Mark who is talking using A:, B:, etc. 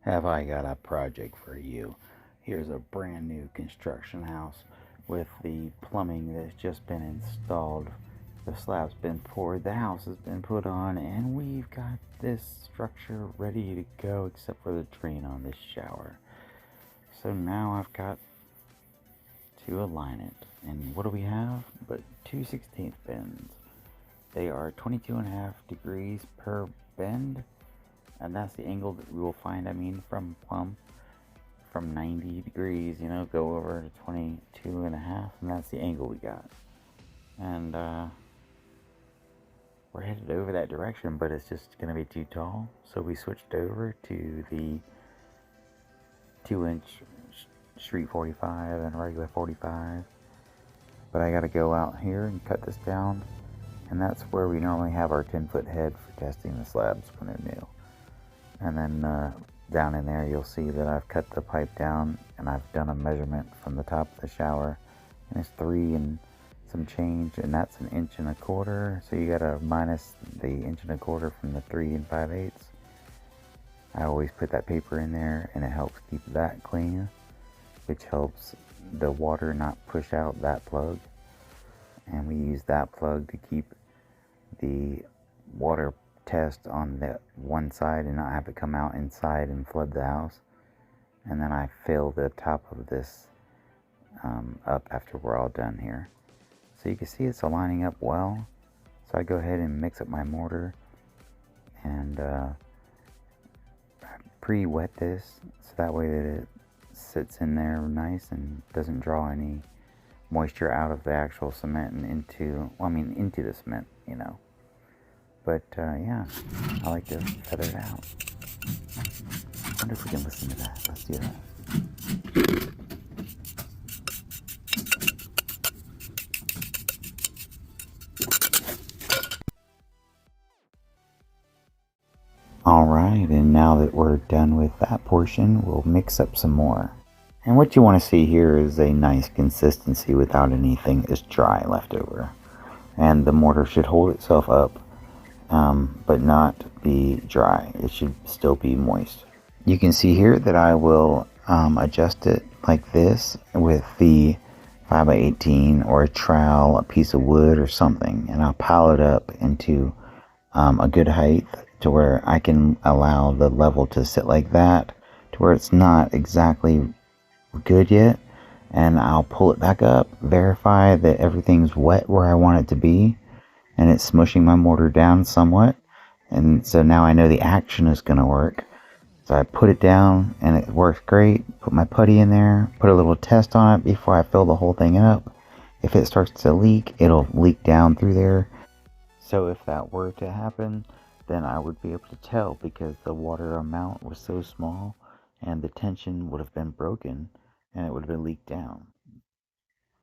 A: Have I got a project for you? Here's a brand new construction house with the plumbing that's just been installed. The slab's been poured, the house has been put on, and we've got this structure ready to go except for the drain on this shower. So now I've got to align it. And what do we have? But 2/16 bends. They are 22.5 degrees per bend, and that's the angle that we will find, from plumb from 90 degrees, go over to 22.5, and that's the angle we got. And we're headed over that direction, but it's just going to be too tall, so we switched over to the 2-inch street 45 and regular 45. But I got to go out here and cut this down, and that's where we normally have our 10-foot head for testing the slabs when they're new. And then down in there you'll see that I've cut the pipe down, and I've done a measurement from the top of the shower, and it's 3 and some change, and that's 1 1/4 inches. So you gotta minus the 1 1/4 inches from the 3 5/8. I always put that paper in there, and it helps keep that clean, which helps the water not push out that plug. And we use that plug to keep the water test on the one side and not have to come out inside and flood the house. And then I fill the top of this up after we're all done here. So you can see it's aligning up well. So I go ahead and mix up my mortar and pre-wet this so that way that it sits in there nice and doesn't draw any moisture out of the actual cement and into the cement, But yeah, I like to feather it out. I wonder if we can listen to that. Let's do that. Alright, and now that we're done with that portion, we'll mix up some more. And what you want to see here is a nice consistency without anything that's dry left over. And the mortar should hold itself up, but not be dry. It should still be moist. You can see here that I will adjust it like this with the 5x18 or a trowel, a piece of wood or something, and I'll pile it up into a good height to where I can allow the level to sit like that, to where it's not exactly good yet, and I'll pull it back up, verify that everything's wet where I want it to be, and it's smushing my mortar down somewhat. And so now I know the action is going to work. So I put it down and it works great. Put my putty in there, put a little test on it before I fill the whole thing up. If it starts to leak, it'll leak down through there. So if that were to happen, then I would be able to tell, because the water amount was so small and the tension would have been broken and it would have been leaked down.